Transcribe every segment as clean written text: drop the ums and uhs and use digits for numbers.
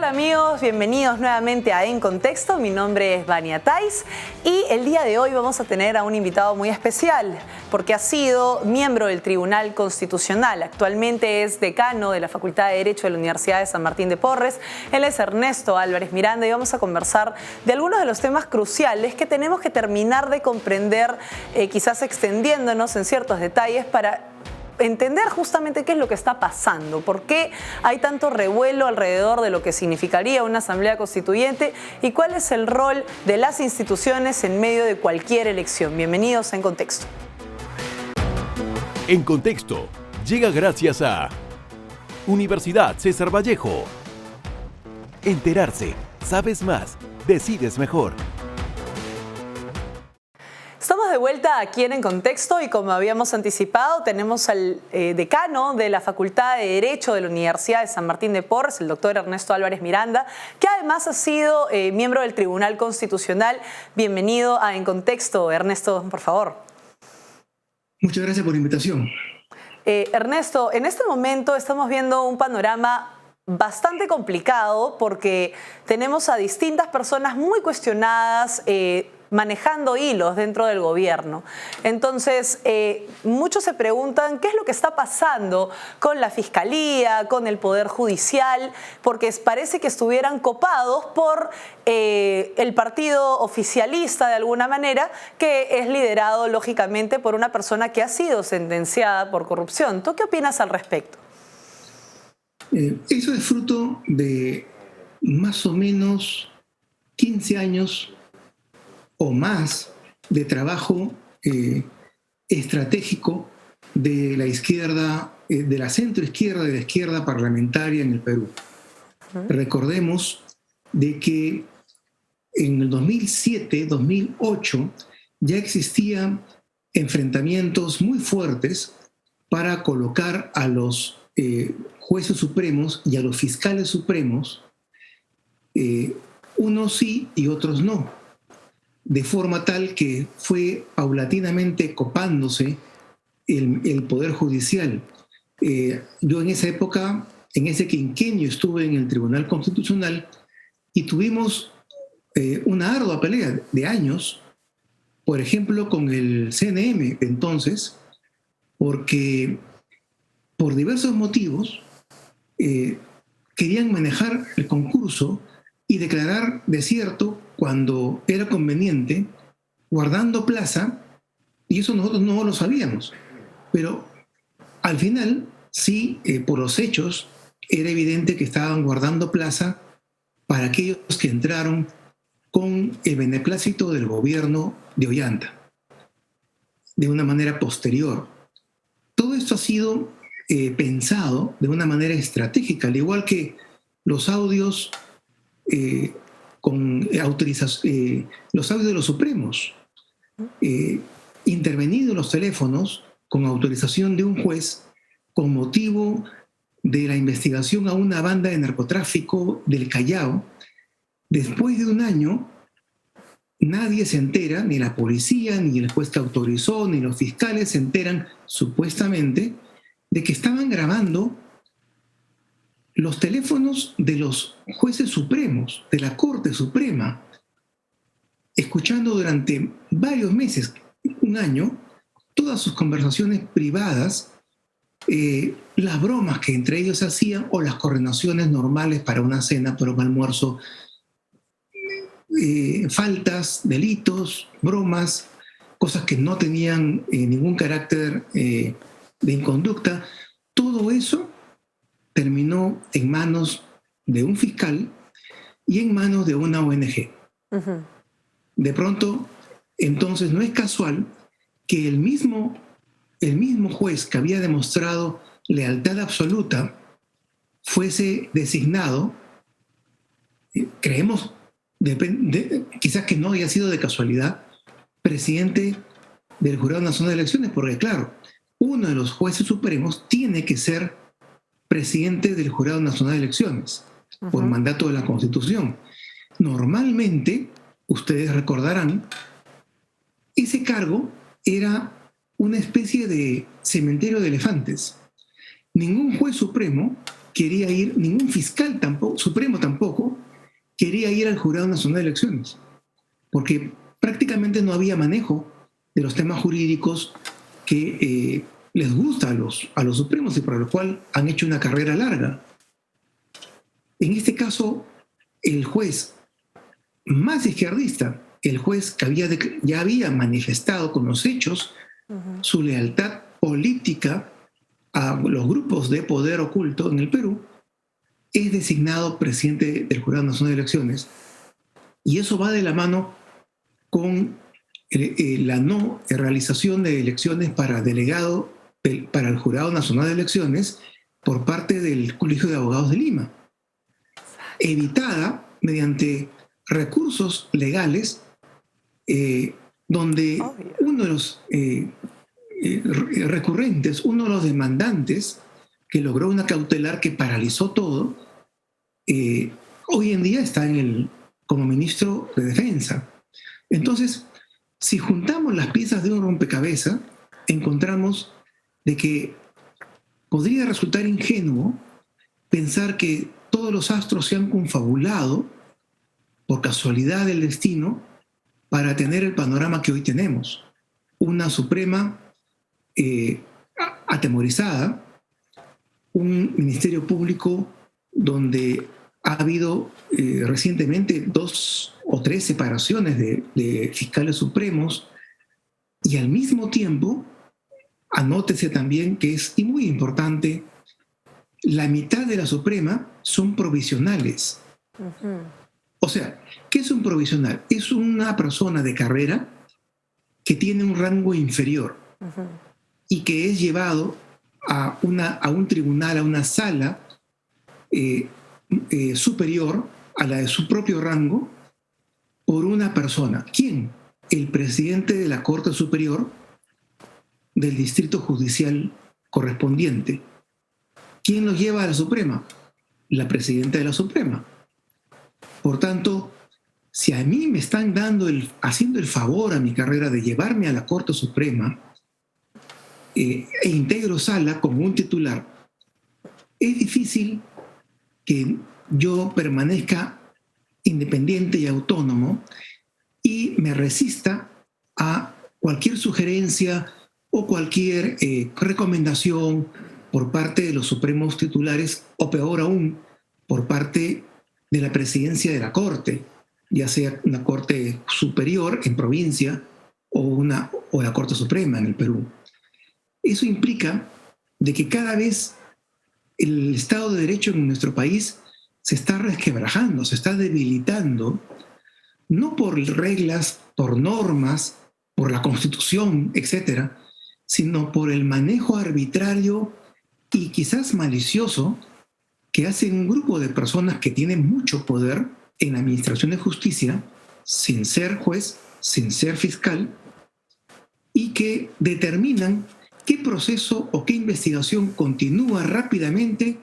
Hola amigos, bienvenidos nuevamente a En Contexto. Mi nombre es Vania Tais y el día de hoy vamos a tener a un invitado muy especial porque ha sido miembro del Tribunal Constitucional. Actualmente es decano de la Facultad de Derecho de la Universidad de San Martín de Porres. Él es Ernesto Álvarez Miranda y vamos a conversar de algunos de los temas cruciales que tenemos que terminar de comprender, quizás extendiéndonos en ciertos detalles para entender justamente qué es lo que está pasando, por qué hay tanto revuelo alrededor de lo que significaría una asamblea constituyente y cuál es el rol de las instituciones en medio de cualquier elección. Bienvenidos a En Contexto. En Contexto llega gracias a Universidad César Vallejo. Enterarse, sabes más, decides mejor. Estamos de vuelta aquí en Contexto y como habíamos anticipado tenemos al decano de la Facultad de Derecho de la Universidad de San Martín de Porres, el doctor Ernesto Álvarez Miranda, que además ha sido miembro del Tribunal Constitucional. Bienvenido a En Contexto, Ernesto, por favor. Muchas gracias por la invitación. Ernesto, en este momento estamos viendo un panorama bastante complicado porque tenemos a distintas personas muy cuestionadas manejando hilos dentro del gobierno. Entonces, muchos se preguntan qué es lo que está pasando con la Fiscalía, con el Poder Judicial, porque parece que estuvieran copados por el partido oficialista de alguna manera, que es liderado lógicamente por una persona que ha sido sentenciada por corrupción. ¿Tú qué opinas al respecto? Eso es fruto de más o menos 15 años o más de trabajo estratégico de la izquierda, de la centroizquierda, de la izquierda parlamentaria en el Perú. Recordemos de que en el 2007, 2008 ya existían enfrentamientos muy fuertes para colocar a los jueces supremos y a los fiscales supremos, unos sí y otros no, de forma tal que fue paulatinamente copándose el Poder Judicial. Yo en esa época, en ese quinquenio, estuve en el Tribunal Constitucional y tuvimos una ardua pelea de años, por ejemplo, con el CNM de entonces, porque por diversos motivos querían manejar el concurso y declarar desierto cuando era conveniente, guardando plaza, y eso nosotros no lo sabíamos. Pero al final, sí, por los hechos, era evidente que estaban guardando plaza para aquellos que entraron con el beneplácito del gobierno de Ollanta, de una manera posterior. Todo esto ha sido pensado de una manera estratégica, al igual que los audios los audios de los supremos, intervenidos los teléfonos con autorización de un juez con motivo de la investigación a una banda de narcotráfico del Callao. Después de un año, nadie se entera, ni la policía, ni el juez que autorizó, ni los fiscales se enteran, supuestamente, de que estaban grabando los teléfonos de los jueces supremos, de la Corte Suprema, escuchando durante varios meses, un año, todas sus conversaciones privadas, las bromas que entre ellos hacían o las coordinaciones normales para una cena, para un almuerzo, faltas, delitos, bromas, cosas que no tenían ningún carácter de inconducta. Todo eso terminó en manos de un fiscal y en manos de una ONG. Uh-huh. De pronto, entonces no es casual que el mismo juez que había demostrado lealtad absoluta fuese designado, creemos, quizás que no haya sido de casualidad, presidente del Jurado Nacional de Elecciones, porque claro, uno de los jueces supremos tiene que ser presidente del Jurado Nacional de Elecciones, uh-huh, por mandato de la Constitución. Normalmente, ustedes recordarán, ese cargo era una especie de cementerio de elefantes. Ningún juez supremo quería ir, ningún fiscal tampoco, supremo tampoco, quería ir al Jurado Nacional de Elecciones, porque prácticamente no había manejo de los temas jurídicos que les gusta a los supremos y por lo cual han hecho una carrera larga. En este caso, el juez más izquierdista, el juez que ya había manifestado con los hechos su lealtad política a los grupos de poder oculto en el Perú, es designado presidente del Jurado Nacional de Elecciones. Y eso va de la mano con la no realización de elecciones para delegado para el Jurado Nacional de Elecciones por parte del Colegio de Abogados de Lima, evitada mediante recursos legales donde uno de los recurrentes, uno de los demandantes que logró una cautelar que paralizó todo, hoy en día está como ministro de Defensa. Entonces, si juntamos las piezas de un rompecabezas, encontramos de que podría resultar ingenuo pensar que todos los astros se han confabulado por casualidad del destino para tener el panorama que hoy tenemos. Una Suprema atemorizada, un Ministerio Público donde ha habido recientemente 2 o 3 separaciones de fiscales supremos, y al mismo tiempo, anótese también que es y muy importante, la mitad de la Suprema son provisionales. O sea, ¿qué es un provisional? Es una persona de carrera que tiene un rango inferior y que es llevado a un tribunal, a una sala superior a la de su propio rango por una persona. ¿Quién? El presidente de la Corte Superior del Distrito Judicial correspondiente. ¿Quién los lleva a la Suprema? La presidenta de la Suprema. Por tanto, si a mí me están haciendo el favor a mi carrera de llevarme a la Corte Suprema e integro sala como un titular, es difícil que yo permanezca independiente y autónomo y me resista a cualquier sugerencia o cualquier recomendación por parte de los supremos titulares, o peor aún, por parte de la presidencia de la Corte, ya sea una Corte Superior en provincia o la Corte Suprema en el Perú. Eso implica de que cada vez el Estado de Derecho en nuestro país se está resquebrajando, se está debilitando, no por reglas, por normas, por la Constitución, etcétera, sino por el manejo arbitrario y quizás malicioso que hace un grupo de personas que tienen mucho poder en la administración de justicia, sin ser juez, sin ser fiscal, y que determinan qué proceso o qué investigación continúa rápidamente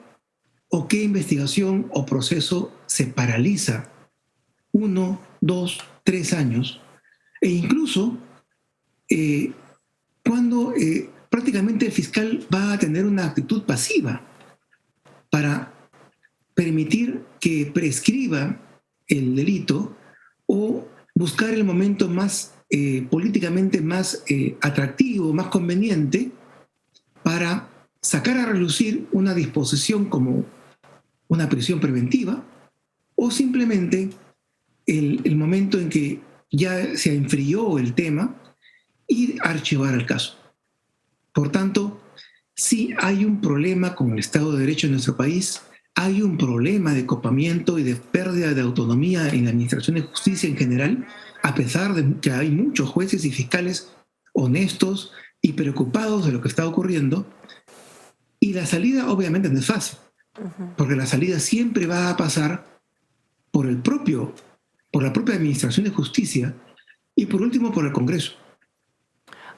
o qué investigación o proceso se paraliza 1, 2, 3 años, e incluso cuando prácticamente el fiscal va a tener una actitud pasiva para permitir que prescriba el delito o buscar el momento más políticamente más atractivo, más conveniente para sacar a relucir una disposición como una prisión preventiva, o simplemente el momento en que ya se enfrió el tema y archivar el caso. Por tanto, sí hay un problema con el Estado de Derecho en nuestro país, hay un problema de copamiento y de pérdida de autonomía en la administración de justicia en general, a pesar de que hay muchos jueces y fiscales honestos y preocupados de lo que está ocurriendo. Y la salida obviamente no es fácil, porque la salida siempre va a pasar por la propia administración de justicia y por último por el Congreso.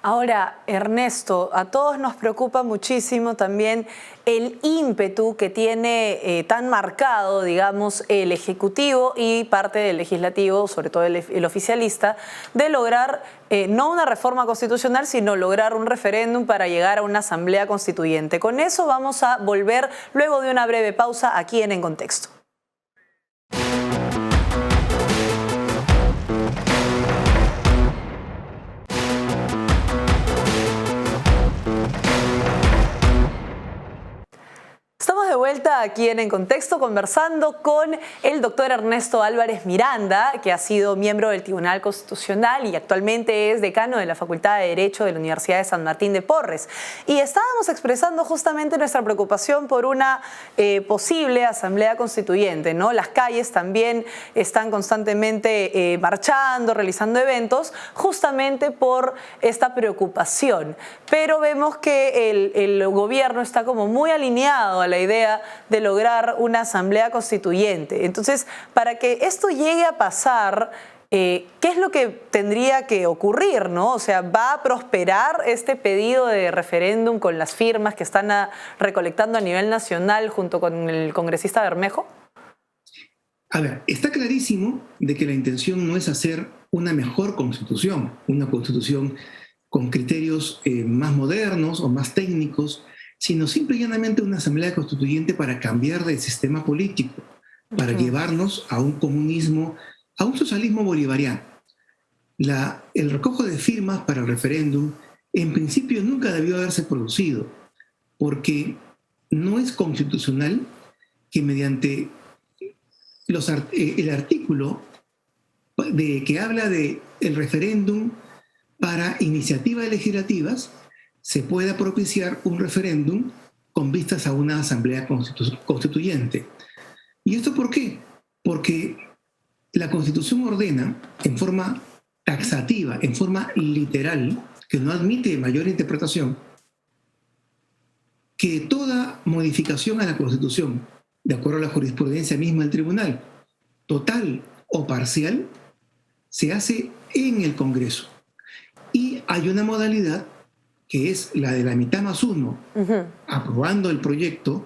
Ahora, Ernesto, a todos nos preocupa muchísimo también el ímpetu que tiene tan marcado, digamos, el Ejecutivo y parte del Legislativo, sobre todo el oficialista, de lograr no una reforma constitucional, sino lograr un referéndum para llegar a una asamblea constituyente. Con eso vamos a volver luego de una breve pausa aquí en Contexto. Estamos de vuelta aquí en Contexto conversando con el doctor Ernesto Álvarez Miranda, que ha sido miembro del Tribunal Constitucional y actualmente es decano de la Facultad de Derecho de la Universidad de San Martín de Porres. Y estábamos expresando justamente nuestra preocupación por una posible asamblea constituyente, ¿no? Las calles también están constantemente marchando, realizando eventos, justamente por esta preocupación. Pero vemos que el gobierno está como muy alineado a la idea de lograr una asamblea constituyente. Entonces, para que esto llegue a pasar, ¿qué es lo que tendría que ocurrir, ¿no? O sea, ¿va a prosperar este pedido de referéndum con las firmas que están recolectando a nivel nacional junto con el congresista Bermejo? A ver, está clarísimo de que la intención no es hacer una mejor constitución, una constitución con criterios más modernos o más técnicos, sino simple y llanamente una asamblea constituyente para cambiar de sistema político, para llevarnos a un comunismo, a un socialismo bolivariano. El recojo de firmas para el referéndum en principio nunca debió haberse producido, porque no es constitucional que mediante el artículo que habla de el referéndum para iniciativas legislativas se pueda propiciar un referéndum con vistas a una asamblea constituyente. ¿Y esto por qué? Porque la Constitución ordena en forma taxativa, en forma literal, que no admite mayor interpretación, que toda modificación a la Constitución, de acuerdo a la jurisprudencia misma del tribunal, total o parcial, se hace en el Congreso. Y hay una modalidad que es la de la mitad más uno, aprobando el proyecto,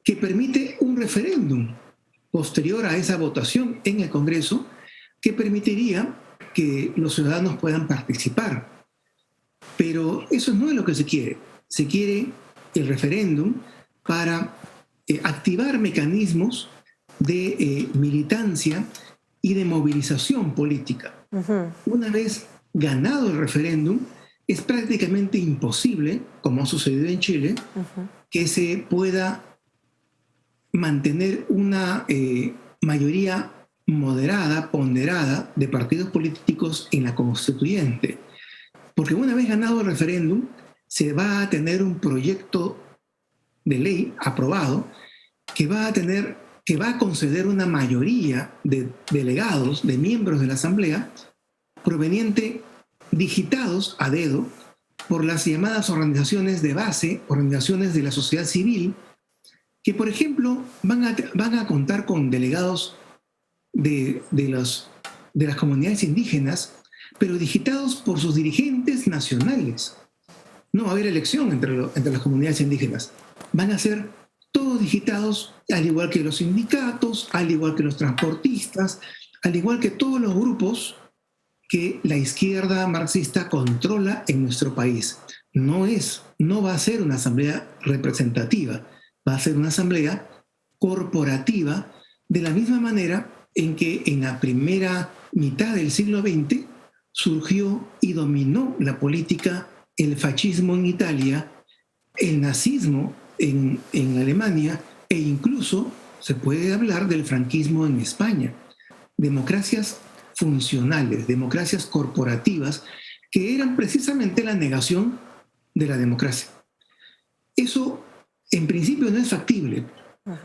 que permite un referéndum posterior a esa votación en el Congreso, que permitiría que los ciudadanos puedan participar. Pero eso no es lo que se quiere. Se quiere el referéndum para activar mecanismos de militancia y de movilización política. Una vez ganado el referéndum, es prácticamente imposible, como ha sucedido en Chile, que se pueda mantener una mayoría moderada, ponderada, de partidos políticos en la constituyente. Porque una vez ganado el referéndum, se va a tener un proyecto de ley aprobado que va a conceder una mayoría de delegados, de miembros de la Asamblea, proveniente digitados a dedo por las llamadas organizaciones de base, organizaciones de la sociedad civil, que, por ejemplo, van a contar con delegados de las comunidades indígenas, pero digitados por sus dirigentes nacionales. No va a haber elección entre las comunidades indígenas. Van a ser todos digitados, al igual que los sindicatos, al igual que los transportistas, al igual que todos los grupos que la izquierda marxista controla en nuestro país. No va a ser una asamblea representativa, va a ser una asamblea corporativa, de la misma manera en que en la primera mitad del siglo XX surgió y dominó la política el fascismo en Italia, el nazismo en Alemania e incluso se puede hablar del franquismo en España. Democracias funcionales, democracias corporativas, que eran precisamente la negación de la democracia. Eso en principio no es factible,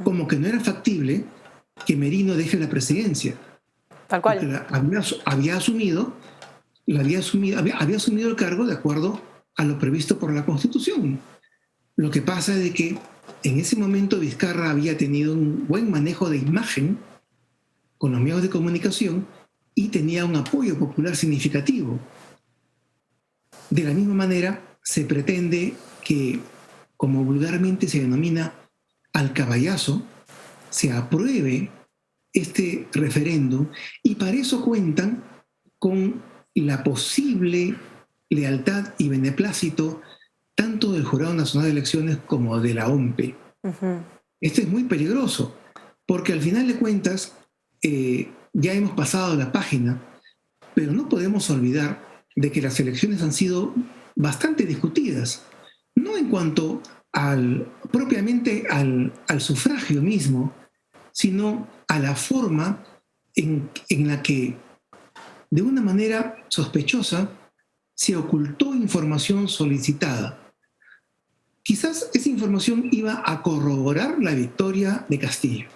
como que no era factible que Merino deje la presidencia. Tal cual. Había asumido el cargo de acuerdo a lo previsto por la Constitución. Lo que pasa es que en ese momento Vizcarra había tenido un buen manejo de imagen con los medios de comunicación y tenía un apoyo popular significativo. De la misma manera, se pretende que, como vulgarmente se denomina, al caballazo, se apruebe este referéndum, y para eso cuentan con la posible lealtad y beneplácito tanto del Jurado Nacional de Elecciones como de la OMPE. Esto es muy peligroso, porque al final de cuentas ya hemos pasado la página, pero no podemos olvidar de que las elecciones han sido bastante discutidas, no en cuanto propiamente al sufragio mismo, sino a la forma en la que, de una manera sospechosa, se ocultó información solicitada. Quizás esa información iba a corroborar la victoria de Castillo,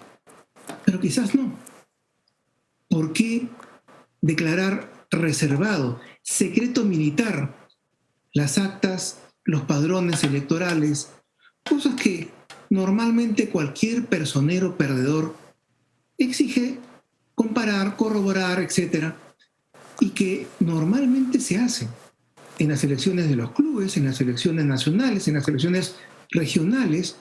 pero quizás no. ¿Por qué declarar reservado, secreto militar, las actas, los padrones electorales, cosas que normalmente cualquier personero perdedor exige comparar, corroborar, etcétera, y que normalmente se hacen en las elecciones de los clubes, en las elecciones nacionales, en las elecciones regionales?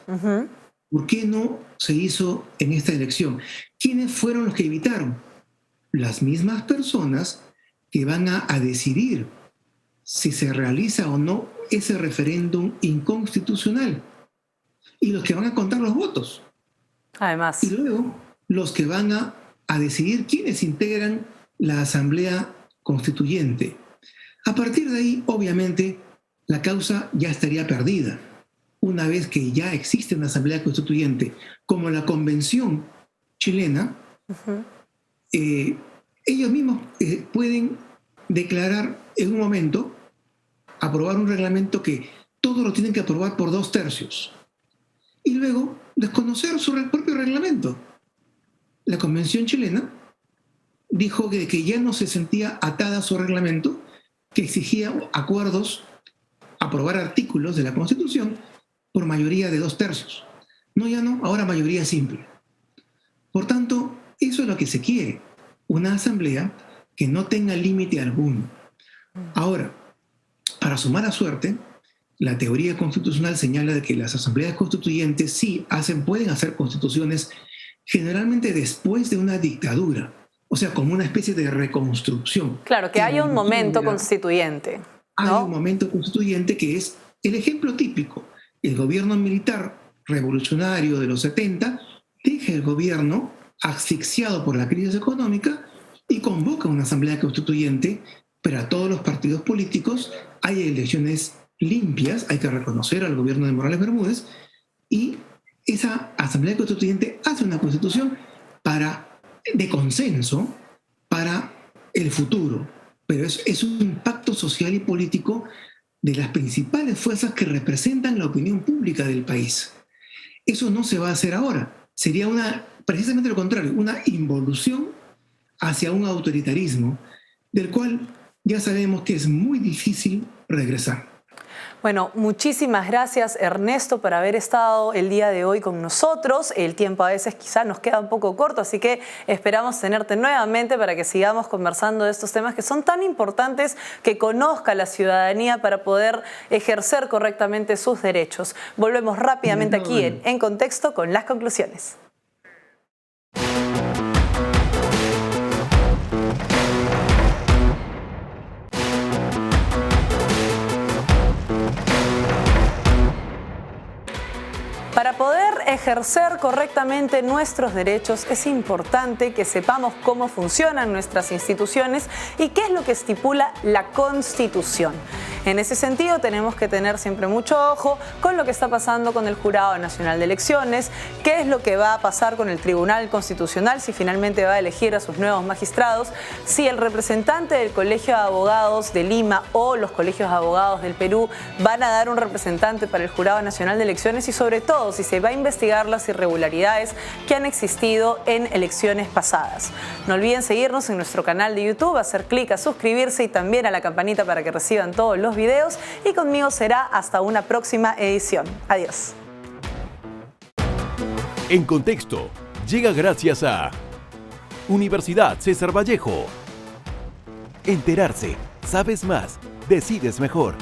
¿Por qué no se hizo en esta elección? ¿Quiénes fueron los que evitaron? Las mismas personas que van a decidir si se realiza o no ese referéndum inconstitucional, y los que van a contar los votos. Además. Y luego los que van a decidir quiénes integran la Asamblea Constituyente. A partir de ahí, obviamente, la causa ya estaría perdida. Una vez que ya existe una Asamblea Constituyente, como la Convención chilena, ellos mismos pueden declarar en un momento, aprobar un reglamento que todos lo tienen que aprobar por 2/3, y luego desconocer su propio reglamento. La Convención chilena dijo que ya no se sentía atada a su reglamento, que exigía acuerdos, aprobar artículos de la Constitución por mayoría de 2/3. No, ya no, ahora mayoría simple. Por tanto, eso es lo que se quiere, una asamblea que no tenga límite alguno. Ahora, para su mala suerte, la teoría constitucional señala de que las asambleas constituyentes sí pueden hacer constituciones generalmente después de una dictadura, o sea, como una especie de reconstrucción. Claro, que haya un momento constituyente, ¿no? Hay un momento constituyente que es el ejemplo típico. El gobierno militar revolucionario de los 70 deja el gobierno asfixiado por la crisis económica y convoca una asamblea constituyente, pero a todos los partidos políticos. Hay elecciones limpias, hay que reconocer al gobierno de Morales Bermúdez, y esa asamblea constituyente hace una constitución de consenso para el futuro, pero es un pacto social y político de las principales fuerzas que representan la opinión pública del país. Eso no se va a hacer ahora. Sería precisamente lo contrario, una involución hacia un autoritarismo del cual ya sabemos que es muy difícil regresar. Bueno, muchísimas gracias, Ernesto, por haber estado el día de hoy con nosotros. El tiempo a veces quizás nos queda un poco corto, así que esperamos tenerte nuevamente para que sigamos conversando de estos temas que son tan importantes, que conozca la ciudadanía para poder ejercer correctamente sus derechos. Volvemos rápidamente aquí en Contexto con las conclusiones. Para poder ejercer correctamente nuestros derechos es importante que sepamos cómo funcionan nuestras instituciones y qué es lo que estipula la Constitución. En ese sentido, tenemos que tener siempre mucho ojo con lo que está pasando con el Jurado Nacional de Elecciones, qué es lo que va a pasar con el Tribunal Constitucional, si finalmente va a elegir a sus nuevos magistrados, si el representante del Colegio de Abogados de Lima o los colegios de abogados del Perú van a dar un representante para el Jurado Nacional de Elecciones, y sobre todo si se va a investigar las irregularidades que han existido en elecciones pasadas. No olviden seguirnos en nuestro canal de YouTube, hacer clic a suscribirse y también a la campanita para que reciban todos los videos, y conmigo será hasta una próxima edición. Adiós. En Contexto llega gracias a Universidad César Vallejo. Enterarse, sabes más. decides mejor.